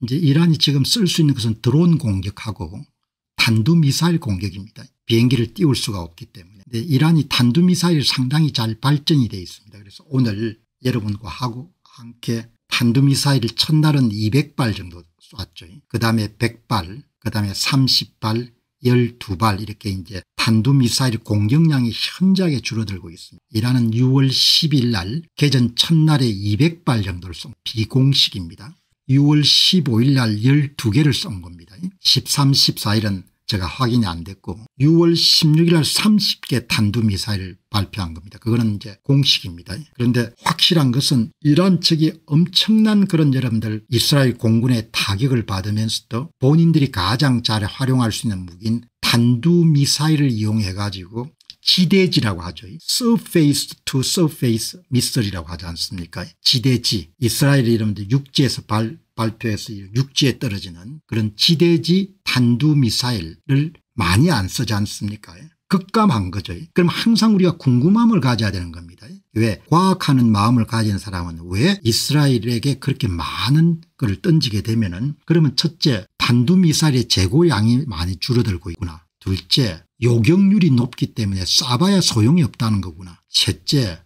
이제 이란이 지금 쓸 수 있는 것은 드론 공격하고 탄두미사일 공격입니다. 비행기를 띄울 수가 없기 때문에. 근데 이란이 탄두미사일이 상당히 잘 발전이 되어 있습니다. 그래서 오늘 여러분과 함께 탄두미사일을 첫날은 200발 정도 쐈죠. 그다음에 100발, 그다음에 30발, 12발 이렇게 이제 탄두미사일 공격량이 현저하게 줄어들고 있습니다. 이란은 6월 10일 날 개전 첫날에 200발 정도를 쏜 비공식입니다. 6월 15일 날 12개를 쏜 겁니다. 13, 14일은 제가 확인이 안 됐고 6월 16일 날 30개 탄두미사일을 발표한 겁니다. 그거는 이제 공식입니다. 그런데 확실한 것은 이란 측이 엄청난 그런 여러분들 이스라엘 공군의 타격을 받으면서도 본인들이 가장 잘 활용할 수 있는 무기인 탄두미사일을 이용해 가지고 지대지라고 하죠. surface to surface 미사일이라고 하지 않습니까? 지대지. 이스라엘 여러분들 육지에서 발표해서 육지에 떨어지는 그런 지대지 탄두미사일을 많이 안 쓰지 않습니까? 급감한 거죠. 그럼 항상 우리가 궁금함을 가져야 되는 겁니다. 왜? 과학하는 마음을 가진 사람은 왜 이스라엘에게 그렇게 많은 걸 던지게 되면은 그러면 첫째 탄두미사일의 재고량이 많이 줄어들고 있구나. 둘째 요격률이 높기 때문에 쏴봐야 소용이 없다는 거구나. 셋째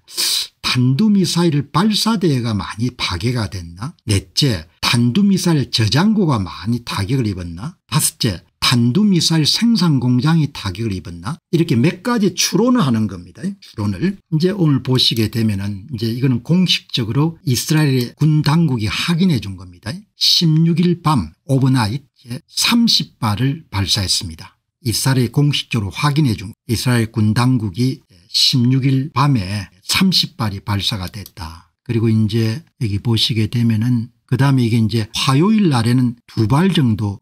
탄두미사일 발사대가 많이 파괴가 됐나. 넷째 탄두미사일 저장고가 많이 타격을 입었나. 다섯째 탄두미사일 생산 공장이 타격을 입었나. 이렇게 몇 가지 추론을 하는 겁니다. 추론을 이제 오늘 보시게 되면은 이제 이거는 공식적으로 이스라엘의 군 당국이 확인해 준 겁니다. 16일 밤 오버나잇 30발을 발사했습니다. 이스라엘이 공식적으로 확인해 준 이스라엘 군 당국이 16일 밤에 30발이 발사가 됐다. 그리고 이제 여기 보시게 되면은 그다음에 이게 이제 화요일 날에는 2발 정도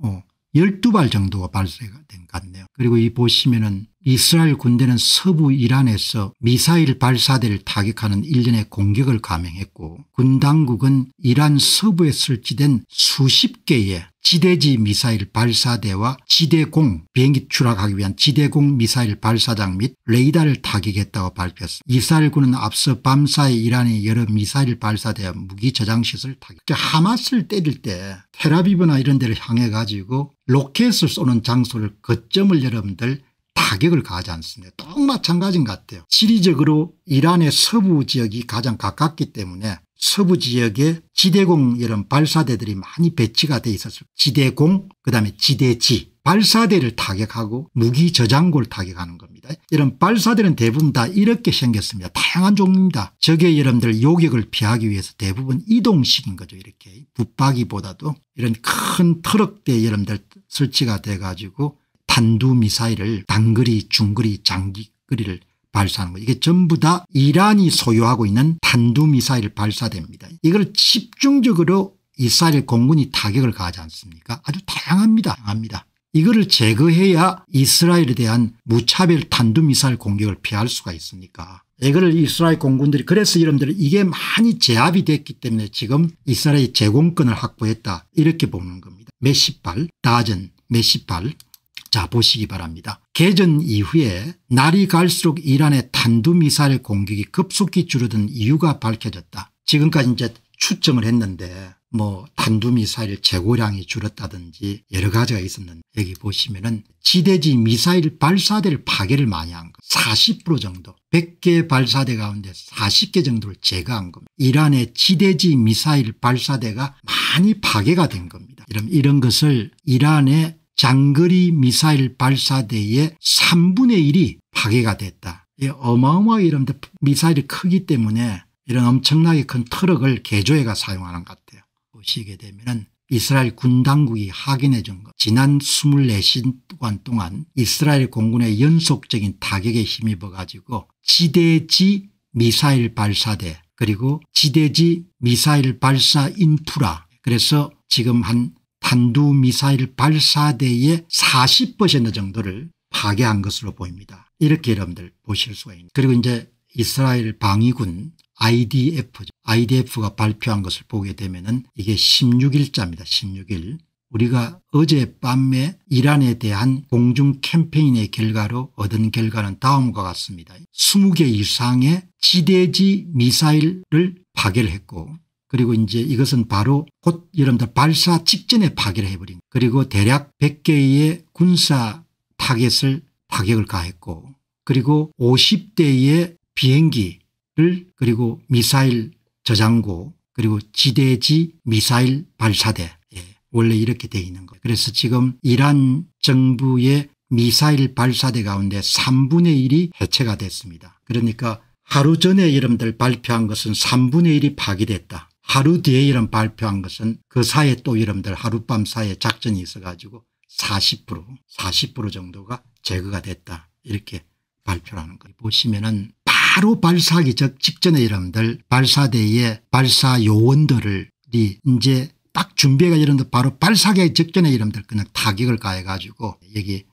12발 정도가 발사가 된 것 같네요. 그리고 이 보시면은 이스라엘 군대는 서부 이란에서 미사일 발사대를 타격하는 일련의 공격을 감행했고 군 당국은 이란 서부에 설치된 수십 개의 지대지 미사일 발사대와 지대공 비행기 추락하기 위한 지대공 미사일 발사장 및 레이더를 타격했다고 발표했습니다. 이스라엘군은 앞서 밤사이 이란의 여러 미사일 발사대와 무기 저장시설 타격. 하마스를 때릴 때 텔아비브나 이런 데를 향해 가지고 로켓을 쏘는 장소를 거점을 여러분들 타격을 가하지 않습니다. 또 마찬가지인 것 같아요. 지리적으로 이란의 서부 지역이 가장 가깝기 때문에 서부 지역에 지대공 이런 발사대들이 많이 배치가 돼 있었어요. 지대공 그다음에 지대지 발사대를 타격하고 무기 저장고를 타격하는 겁니다. 이런 발사대는 대부분 다 이렇게 생겼습니다. 다양한 종류입니다. 적의 여러분들 요격을 피하기 위해서 대부분 이동식인 거죠. 이렇게 붙박이보다도 이런 큰 트럭대 여러분들 설치가 돼 가지고 탄두미사일을 단거리 중거리 장기거리를 발사하는 거. 이게 전부 다 이란이 소유하고 있는 탄두미사일 발사대입니다. 이걸 집중적으로 이스라엘 공군이 타격을 가하지 않습니까? 아주 다양합니다. 이거를 제거해야 이스라엘에 대한 무차별 탄두미사일 공격을 피할 수가 있으니까 이거를 이스라엘 공군들이 그래서 여러분들 이게 많이 제압이 됐기 때문에 지금 이스라엘이 제공권을 확보했다 이렇게 보는 겁니다. 몇십 발 다전 몇십 발. 자 보시기 바랍니다. 개전 이후에 날이 갈수록 이란의 탄두미사일 공격이 급속히 줄어든 이유가 밝혀졌다. 지금까지 이제 추정을 했는데 뭐 탄두미사일 재고량이 줄었다든지 여러 가지가 있었는데 여기 보시면은 지대지 미사일 발사대를 파괴를 많이 한 거 40% 정도 100개 발사대 가운데 40개 정도를 제거한 겁니다. 이란의 지대지 미사일 발사대가 많이 파괴가 된 겁니다. 이런 것을 이란의 장거리 미사일 발사대의 3분의 1이 파괴가 됐다. 어마어마하게 이런 미사일이 크기 때문에 이런 엄청나게 큰 트럭을 개조해가 사용하는 것 같아요. 보시게 되면 이스라엘 군 당국이 확인해 준 것. 지난 24시간 동안 이스라엘 공군의 연속적인 타격에 힘입어 가지고 지대지 미사일 발사대 그리고 지대지 미사일 발사 인프라 그래서 지금 한 탄두미사일 발사대의 40% 정도를 파괴한 것으로 보입니다. 이렇게 여러분들 보실 수가 있습니다. 그리고 이제 이스라엘 방위군 IDF가 발표한 것을 보게 되면은 이게 16일자입니다. 16일. 우리가 어젯밤에 이란에 대한 공중 캠페인의 결과로 얻은 결과는 다음과 같습니다. 20개 이상의 지대지 미사일을 파괴를 했고 그리고 이제 이것은 바로 곧 여러분들 발사 직전에 파괴를 해버린, 그리고 대략 100개의 군사 타격을 가했고, 그리고 50대의 비행기를, 그리고 미사일 저장고, 그리고 지대지 미사일 발사대, 원래 이렇게 돼 있는 거예요. 그래서 지금 이란 정부의 미사일 발사대 가운데 3분의 1이 해체가 됐습니다. 그러니까 하루 전에 여러분들 발표한 것은 3분의 1이 파기됐다. 하루 뒤에 여러분 발표한 것은 그 사이에 또 여러분들 하룻밤 사이에 작전이 있어 가지고 40% 정도가 제거가 됐다. 이렇게 발표를 하는 거예요. 보시면은 바로 발사하기 직전에 여러분들 발사대의 발사 요원들이 이제 딱 준비가 여러분들 바로 발사하기 직전에 여러분들 그냥 타격을 가해 가지고 여기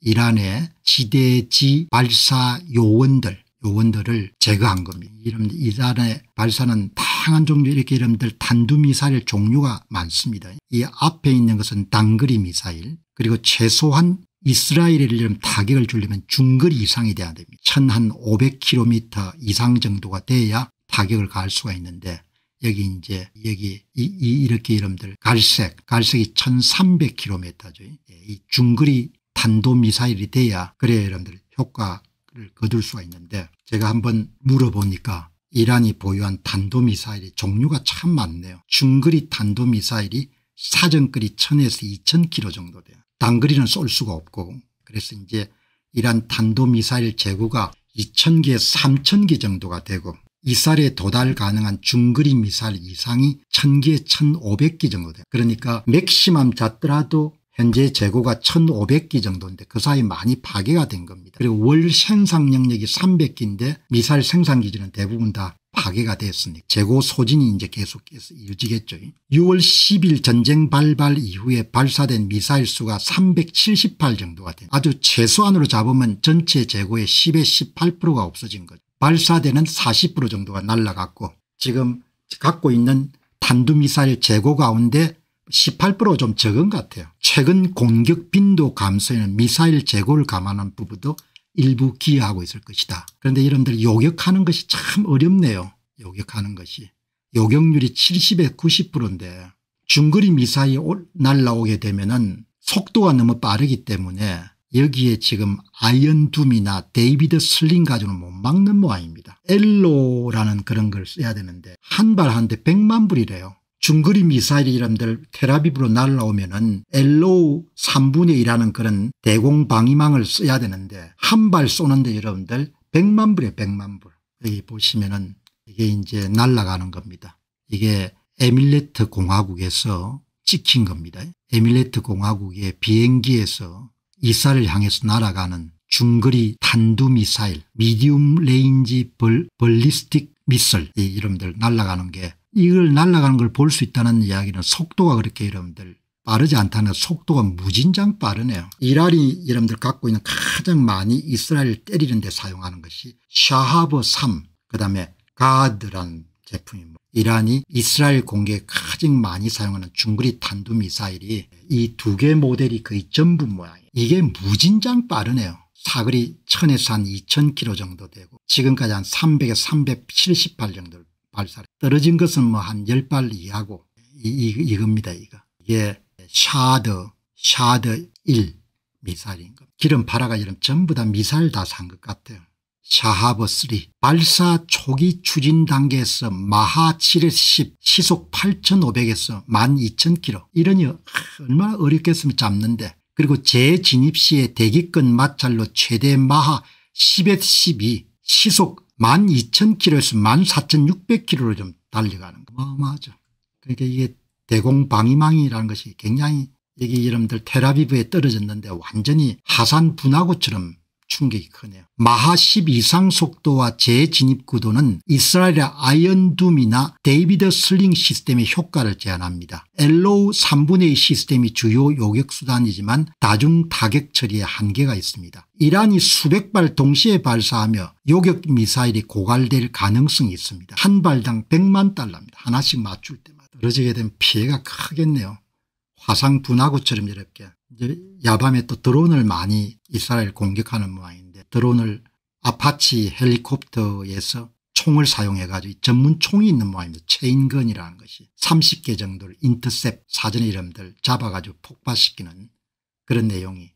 이란의 지대지 발사 요원들을 제거한 겁니다. 여러분들 이란의 발사는 다양한 종류 이렇게 여러분들 탄두미사일 종류가 많습니다. 이 앞에 있는 것은 단거리 미사일, 그리고 최소한 이스라엘에 타격을 주려면 중거리 이상이 돼야 됩니다. 1500km 이상 정도가 돼야 타격을 가할 수가 있는데, 여기 이제 이렇게 여러분들 갈색이 1300km죠. 이 중거리 탄도미사일이 돼야 그래야 여러분들 효과를 거둘 수가 있는데, 제가 한번 물어보니까 이란이 보유한 탄도미사일의 종류가 참 많네요. 중거리 탄도미사일이 사정거리 1000에서 2000km 정도 돼요. 단거리는 쏠 수가 없고, 그래서 이제 이란 탄도미사일 재고가 2000개 3000개 정도가 되고, 이살에 도달 가능한 중거리 미사일 이상이 1000개 1500개 정도 돼요. 그러니까 맥시멈 잡더라도 현재 재고가 1500개 정도인데 그 사이 많이 파괴가 된 겁니다. 그리고 월 생산 영역이 300개인데 미사일 생산 기지는 대부분 다 파괴가 됐으니까 재고 소진이 이제 계속해서 이어지겠죠. 6월 10일 전쟁 발발 이후에 발사된 미사일 수가 378 정도가 됩니다. 아주 최소한으로 잡으면 전체 재고의 10에 18%가 없어진 거죠. 발사대는 40% 정도가 날아갔고, 지금 갖고 있는 탄두미사일 재고 가운데 18% 좀 적은 것 같아요. 최근 공격 빈도 감소에는 미사일 재고를 감안한 부분도 일부 기여하고 있을 것이다. 그런데 여러분들 요격하는 것이 참 어렵네요. 요격하는 것이. 요격률이 70에 90%인데 중거리 미사일이 날아오게 되면은 속도가 너무 빠르기 때문에 여기에 지금 아이언둠이나 데이비드 슬링 가지고는 못 막는 모양입니다. 엘로라는 그런 걸 써야 되는데 한 발 하는데 100만 불이래요. 중거리 미사일이 여러분들 텔아비브로 날아오면은 엘로우 3분의 1하는 그런 대공 방위망을 써야 되는데 한 발 쏘는데 여러분들 100만 불이에요. 100만 불. 여기 보시면은 이게 이제 날아가는 겁니다. 이게 에밀레트 공화국에서 찍힌 겁니다. 에밀레트 공화국의 비행기에서 이스라엘을 향해서 날아가는 중거리 탄두미사일 미디움 레인지 벌리스틱 미슬 여러분들 날아가는 게, 이걸 날아가는 걸 볼 수 있다는 이야기는 속도가 그렇게 여러분들 빠르지 않다는, 속도가 무진장 빠르네요. 이란이 여러분들 갖고 있는 가장 많이 이스라엘을 때리는 데 사용하는 것이 샤하브 3 그다음에 가드라는 제품입니다. 이란이 이스라엘 공격에 가장 많이 사용하는 중거리 탄두미사일이 이 두 개 모델이 거의 전부 모양이에요. 이게 무진장 빠르네요. 사거리 1000에서 한 2000km 정도 되고 지금까지 한 300에 378 정도 발사를. 떨어진 것은 뭐 한 10발 이하고 이겁니다. 이게 샤드 1 미사일인 겁니다. 기름 팔아가 이런 전부 다 미사일 다 산 것 같아요. 샤하브 3 발사 초기 추진 단계에서 마하 7에서 10 시속 8500에서 12000km 이러니 얼마나 어렵겠으면 잡는데, 그리고 재진입 시에 대기권 마찰로 최대 마하 10에서 12 시속 12000km에서 14600km로 좀 달려가는 거 어마어마하죠. 그러니까 이게 대공 방위망이라는 것이 굉장히, 여기 여러분들 텔아비브에 떨어졌는데 완전히 하산 분화구처럼 충격이 크네요. 마하 10 이상 속도와 재진입 구도는 이스라엘의 아이언둠이나 데이비드 슬링 시스템의 효과를 제한합니다. 엘로우 3분의 2 시스템이 주요 요격수단이지만 다중 타격 처리에 한계가 있습니다. 이란이 수백 발 동시에 발사하며 요격 미사일이 고갈될 가능성이 있습니다. 한 발당 100만 달러입니다. 하나씩 맞출 때마다. 떨어지게 되면 피해가 크겠네요. 화상 분화구처럼 이렇게. 이제 야밤에 또 드론을 많이 이스라엘 공격하는 모양인데, 드론을 아파치 헬리콥터에서 총을 사용해 가지고 전문 총이 있는 모양입니다. 체인건이라는 것이 30개 정도를 인터셉 사전의 이름들 잡아 가지고 폭파시키는 그런 내용이.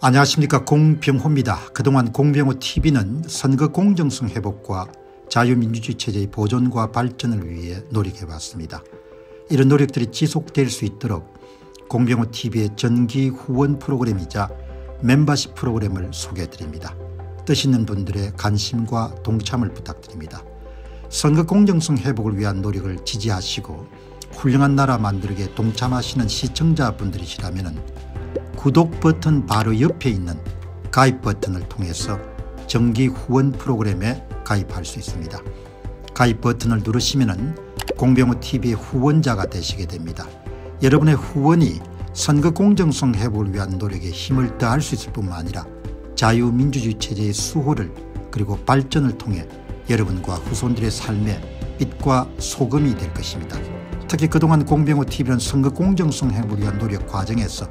안녕하십니까, 공병호입니다. 그동안 공병호TV는 선거 공정성 회복과 자유민주주의 체제의 보존과 발전을 위해 노력해왔습니다. 이런 노력들이 지속될 수 있도록 공병호TV의 정기 후원 프로그램이자 멤버십 프로그램을 소개해드립니다. 뜻 있는 분들의 관심과 동참을 부탁드립니다. 선거 공정성 회복을 위한 노력을 지지하시고 훌륭한 나라 만들기에 동참하시는 시청자분들이시라면 구독 버튼 바로 옆에 있는 가입 버튼을 통해서 정기 후원 프로그램에 가입할 수 있습니다. 가입 버튼을 누르시면 공병호TV의 후원자가 되시게 됩니다. 여러분의 후원이 선거 공정성 회복을 위한 노력에 힘을 더할 수 있을 뿐만 아니라 자유민주주의 체제의 수호를 그리고 발전을 통해 여러분과 후손들의 삶에 빛과 소금이 될 것입니다. 특히 그동안 공병호TV는 선거 공정성 회복을 위한 노력 과정에서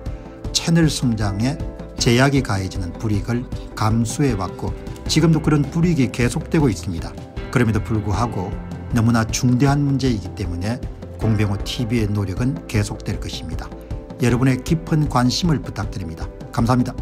채널 성장에 제약이 가해지는 불이익을 감수해왔고 지금도 그런 불이익이 계속되고 있습니다. 그럼에도 불구하고 너무나 중대한 문제이기 때문에 공병호TV의 노력은 계속될 것입니다. 여러분의 깊은 관심을 부탁드립니다. 감사합니다.